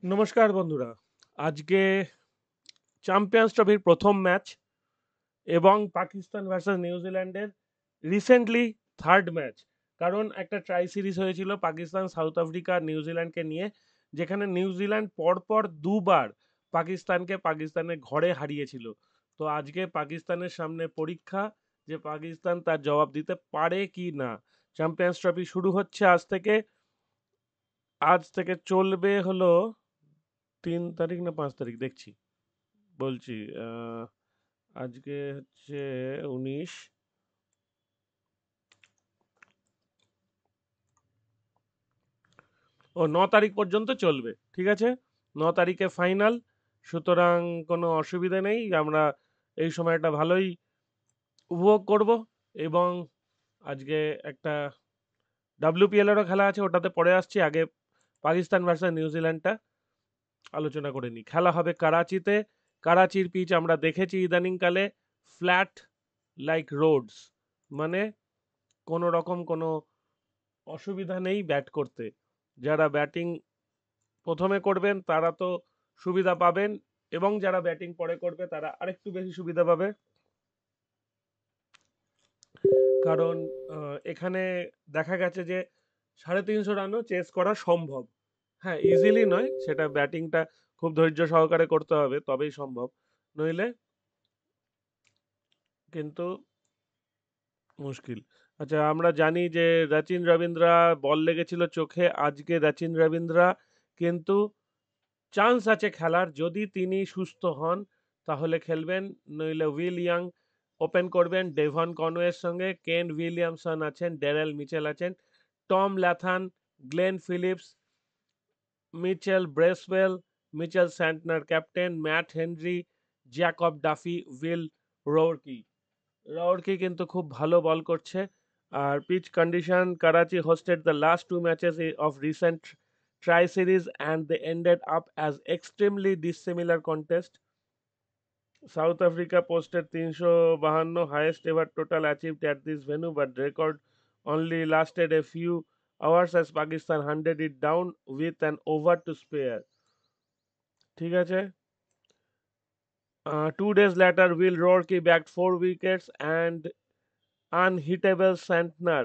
নমস্কার বন্ধুরা। আজকে চ্যাম্পিয়ন্স ট্রফির প্রথম ম্যাচ এবং পাকিস্তান ভার্সেস নিউজিল্যান্ডের রিসেন্টলি থার্ড ম্যাচ। কারণ একটা ট্রাই সিরিজ হয়েছিল পাকিস্তান সাউথ আফ্রিকা আর নিউজিল্যান্ডকে নিয়ে, যেখানে নিউজিল্যান্ড পরপর দুবার পাকিস্তানের ঘরে হারিয়েছিল। তো আজকে পাকিস্তানের সামনে পরীক্ষা যে পাকিস্তান তার জবাব দিতে পারে কি না। চ্যাম্পিয়ন্স ট্রফি শুরু হচ্ছে আজ থেকে চলবে হলো 3 তারিখ না 5 তারিখ দেখছি, বলছি। আহ, আজকে হচ্ছে 19, ও 9 তারিখ পর্যন্ত চলবে, ঠিক আছে। 9 তারিখে ফাইনাল, সুতরাং কোনো অসুবিধা নেই। আমরা এই সময়টা ভালোই উপভোগ করব। এবং আজকে একটা ডাব্লিউপিএলেরও খেলা আছে, ওটাতে পরে আসছি। আগে পাকিস্তান ভার্সেস নিউজিল্যান্ডটা আলোচনা করে নিই। খেলা হবে করাচিতে। করাচির পিচ আমরা দেখেছি ইদানিংকালে, ফ্ল্যাট লাইক রোডস, মানে কোনো রকম কোনো অসুবিধা নেই ব্যাট করতে। যারা ব্যাটিং প্রথমে করবেন তারা তো সুবিধা পাবেন, এবং যারা ব্যাটিং পরে করবে তারা আরেকটু বেশি সুবিধা পাবে। কারণ এখানে দেখা গেছে যে 350 রানও চেস করা সম্ভব। হ্যাঁ, ইজিলি নয়, সেটা ব্যাটিংটা খুব ধৈর্য সহকারে করতে হবে, তবেই সম্ভব। নইলে কিন্তু মুশকিল। আচ্ছা, আমরা জানি যে রচিন রবীন্দ্রা বল লেগেছিল চোখে। আজকে রচিন রবীন্দ্রা কিন্তু চান্স আছে খেলার, যদি তিনি সুস্থ হন তাহলে খেলবেন, নইলে উইল ইয়াং ওপেন করবেন ডেভন কনওয়ের সঙ্গে। কেন উইলিয়ামসন আছেন, ড্যারেল মিচেল আছেন, Tom Latham, Glenn Phillips, Michael Bracewell, Mitchell Santner captain, Matt Henry, Jacob Duffy, Will O'Rourke. O'Rourke কিন্তু খুব ভালো বল করছে। আর pitch condition, Karachi hosted the last two matches of recent tri series and they ended up as extremely dissimilar contest. South Africa posted 352, highest ever total achieved at this venue, but the record only lasted a few hours as Pakistan hunted it down with an over to spare. ঠিক আছে। 2 days later, Will Rourke bagged 4 wickets and unhittable Santner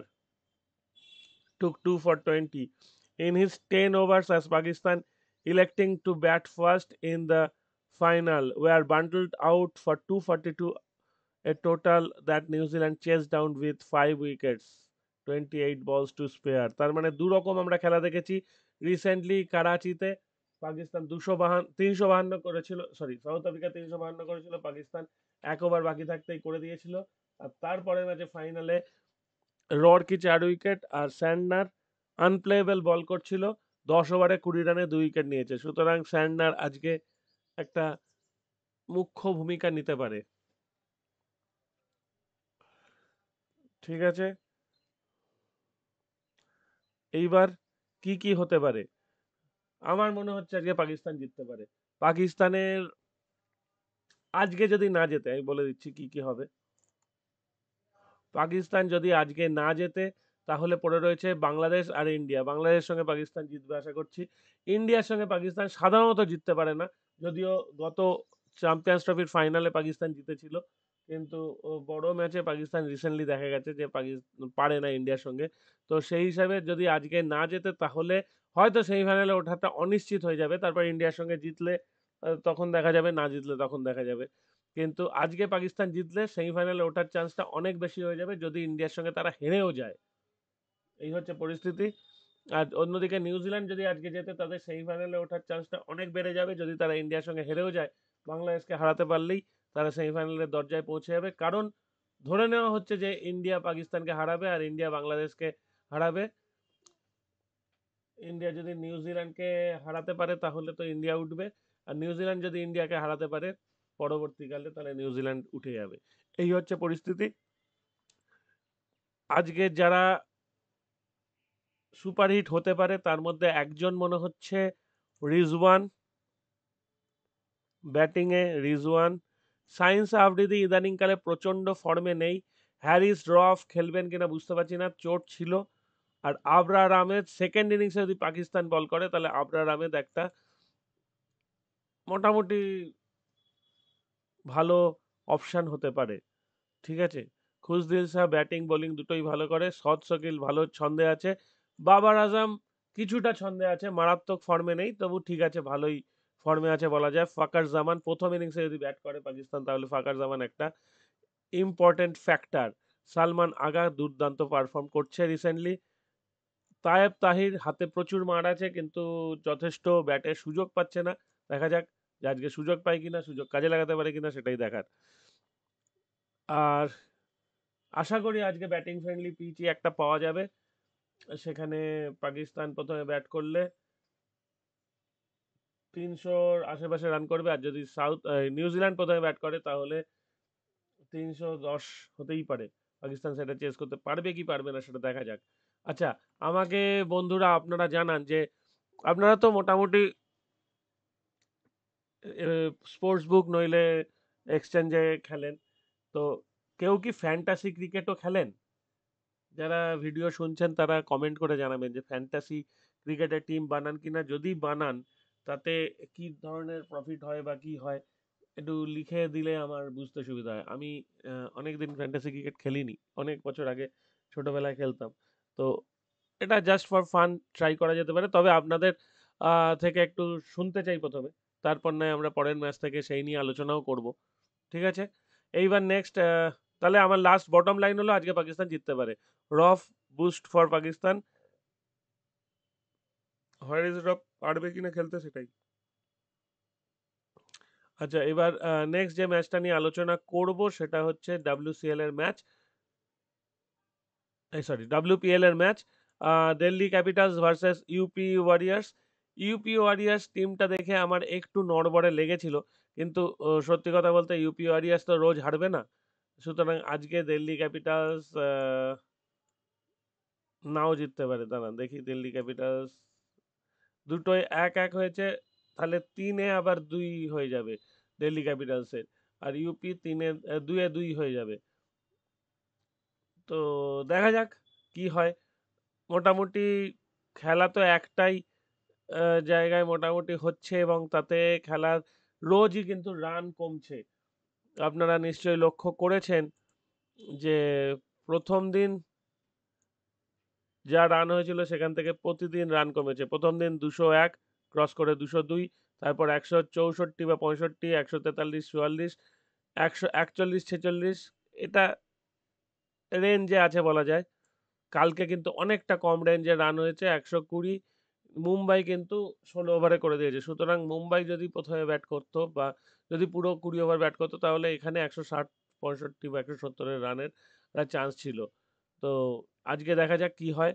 took 2 for 20 in his 10 overs as Pakistan, electing to bat first in the final, were bundled out for 242, a total that New Zealand chased down with 5 wickets, 28 balls to spare. তার মানে দুরকম আমরা খেলা দেখেছি। Recently করাচিতে পাকিস্তান 352 করেছিল, sorry, south Africa 352 করেছিল, Pakistan 1 over বাকি থাকতেই করে দিয়েছিল। আর তারপরে ম্যাচে ফাইনালে রডকি 4 উইকেট আর স্যান্ডনার আনপ্লেয়েবল বল করছিল। 10 ওভারে 20 রানে 2 উইকেট নিয়েছে, সুতরাং স্যান্ডনার আজকে একটা মুখ্য ভূমিকা নিতে পারে। ঠিক আছে, এইবার কি কি হতে পারে। আমার মনে হচ্ছে আজকে পাকিস্তান জিততে পারে। পাকিস্তানের আজকে যদি না জেতে, আমি বলে দিচ্ছি কি কি হবে। পাকিস্তান যদি আজকে না জেতে তাহলে পড়ে রয়েছে বাংলাদেশ আর ইন্ডিয়া। বাংলাদেশের সঙ্গে পাকিস্তান জিতবে আশা করছি। ইন্ডিয়ার সঙ্গে পাকিস্তান সাধারণত জিততে পারে না, যদিও গত চ্যাম্পিয়ন্স ট্রফির ফাইনালে পাকিস্তান জিতেছিল, কিন্তু বড় ম্যাচে পাকিস্তান রিসেন্টলি দেখা গেছে যে পাকিস্তান পারে না ইন্ডিয়ার সঙ্গে। তো সেই হিসাবে যদি আজকে না জেতে তাহলে হয়তো সেমিফাইনালে ওঠাটা অনিশ্চিত হয়ে যাবে। তারপর ইন্ডিয়ার সঙ্গে জিতলে তখন দেখা যাবে, না জিতলে তখন দেখা যাবে। কিন্তু আজকে পাকিস্তান জিতলে সেমিফাইনালে ওঠার চান্সটা অনেক বেশি হয়ে যাবে, যদি ইন্ডিয়ার সঙ্গে তারা হেরেও যায়। এই হচ্ছে পরিস্থিতি। আর অন্যদিকে নিউজিল্যান্ড যদি আজকে জেতে তাদের সেমিফাইনালে ওঠার চান্সটা অনেক বেড়ে যাবে, যদি তারা ইন্ডিয়ার সঙ্গে হেরেও যায়। বাংলাদেশকে হারাতে পারলেই তারা সেমিফাইনালের দরজায় পৌঁছে যাবে, কারণ ধরে নেওয়া হচ্ছে যে ইন্ডিয়া পাকিস্তানকে হারাবে আর ইন্ডিয়া বাংলাদেশকে হারাবে। ইন্ডিয়া যদি নিউজিল্যান্ডকে হারাতে পারে তাহলে তো ইন্ডিয়া উঠবে, আর নিউজিল্যান্ড যদি ইন্ডিয়াকে হারাতে পারে পরবর্তীকালে, তাহলে নিউজিল্যান্ড উঠে যাবে। এই হচ্ছে পরিস্থিতি। আজকে যারা সুপারহিট হতে পারে তার মধ্যে একজন মনে হচ্ছে রিজওয়ান। ব্যাটিংয়ে রিজওয়ান। সায়েন্স আফ্রিদি ইদানিংকালে প্রচণ্ড ফর্মে নেই। হ্যারিস রফ খেলবেন কিনা বুঝতে পারছি না, চোট ছিল। আর আবরার আহমেদ সেকেন্ড ইনিংসে যদি পাকিস্তান বল করে তাহলে আবরার আহমেদ একটা মোটামুটি ভালো অপশান হতে পারে। ঠিক আছে? খুশদিল শাহ ব্যাটিং বোলিং দুটোই ভালো করে। শদ শকিল ভালো ছন্দে আছে। বাবার আজম কিছুটা ছন্দে আছে, মারাত্মক ফর্মে নেই, তবু ঠিক আছে, ভালোই ফর্মে আছে বলা যায়। ফাকার জামান প্রথম ইনিংসে যদি ব্যাট করে পাকিস্তান, তাহলে ফাকার জামান একটা ইম্পর্টেন্ট ফ্যাক্টর। সালমান আগা দুর্দান্ত পারফর্ম করছে রিসেন্টলি। তায়েব তাহির হাতে প্রচুর মার আছে, কিন্তু যথেষ্ট ব্যাটের সুযোগ পাচ্ছে না। দেখা যাক যে আজকে সুযোগ পায় কিনা, সুযোগ কাজে লাগাতে পারে কিনা, সেটাই দেখার। আর আশা করি আজকে ব্যাটিং ফ্রেন্ডলি পিচই একটা পাওয়া যাবে। সেখানে পাকিস্তান প্রথমে ব্যাট করলে 300-র আশেপাশে রান করবে, আর যদি নিউজিল্যান্ড প্রথমে ব্যাট করে তাহলে 310 হতেই পারে। পাকিস্তান সেটা চেস করতে পারবে কি পারবে না সেটা দেখা যাক। আচ্ছা, আমাকে বন্ধুরা আপনারা জানান যে আপনারা তো মোটামুটি স্পোর্টস বুক নইলে এক্সচেঞ্জে খেলেন, তো কেউ কি ফ্যান্টাসি ক্রিকেটও খেলেন? যারা ভিডিও শুনছেন তারা কমেন্ট করে জানাবেন যে ফ্যান্টাসি ক্রিকেটের টিম বানান কিনা, যদি বানান তাতে কি ধরনের প্রফিট হয় বা কি হয় একটু লিখে দিলে আমার বুঝতে সুবিধা হয়। আমি অনেকদিন ফ্যান্টাসি ক্রিকেট খেলিনি, অনেক বছর আগে ছোটবেলায় খেলতাম। তো এটা জাস্ট ফর ফান ট্রাই করা যেতে পারে, তবে আপনাদের থেকে একটু শুনতে চাই প্রথমে, তারপর নয় আমরা পরের ম্যাচ থেকে সেই নিয়ে আলোচনাও করব। ঠিক আছে? এইবার নেক্সট, তাহলে আমার লাস্ট বটম লাইন হলো আজকে পাকিস্তান জিততে পারে। Rauf boost for Pakistan. Where is Rauf পারবে কিনা খেলতে সেটাই। আচ্ছা, এবার নেক্সট যে ম্যাচটা নিয়ে আলোচনা করব সেটা হচ্ছে WCL এর ম্যাচ, সরি WPL এর match, Delhi Capitals versus UP warriors. UP warriors টিমটা দেখে আমার একটু নড়বড়ে লেগেছিল, কিন্তু সত্যি কথা বলতে ইউপি ওয়ারিয়ার্স তো রোজ হারবে না, সুতরাং আজকে দিল্লি ক্যাপিটালস নাও জিততে পারে। দাঁড়ান দেখি, দিল্লি ক্যাপিটালস দুটোই 1-1 হয়েছে, তাহলে 3-এ আবার 2 হয়ে যাবে দিল্লি ক্যাপিটালসের, আর ইউপি 2-2 হয়ে যাবে। তো দেখা যাক কি হয়। মোটামুটি খেলা তো একটাই জায়গায় মোটামুটি হচ্ছে, এবং তাতে খেলার রোজই কিন্তু রান কমছে। আপনারা নিশ্চয়ই লক্ষ্য করেছেন যে প্রথম দিন যা রান হয়েছিল সেখান থেকে প্রতিদিন রান কমেছে। প্রথম দিন 201 ক্রস করে 202, তারপর 164 বা 65, 143, 44, 141, 46, এটা রেঞ্জে আছে বলা যায়। কালকে কিন্তু অনেকটা কম রেঞ্জে রান হয়েছে, 120। মুম্বাই কিন্তু 16 ওভারে করে দিয়েছে, সুতরাং মুম্বাই যদি প্রথমে ব্যাট করতো বা যদি পুরো 20 ওভার ব্যাট করতো তাহলে এখানে 160, 65 বা 170-এর রানের একটা চান্স ছিল। তো আজকে দেখা যাক কি হয়।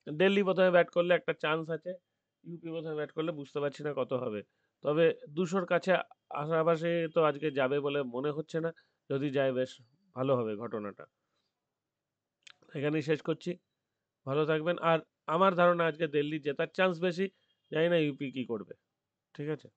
দিল্লি প্রথমে ব্যাট করলে একটা চান্স আছে, ইউপি প্রথমে ব্যাট করলে বুঝতে পারছি না কত হবে। তবে 200-র কাছে আশেপাশে তো আজকে যাবে বলে মনে হচ্ছে না। যদি যায় বেশ ভালো হবে ঘটনাটা। এখানেই শেষ করছি। ভালো থাকবেন। আর আমার ধারণা আজকে দিল্লি জেতার চান্স বেশি। জানি না ইউপি কি করবে। ঠিক আছে?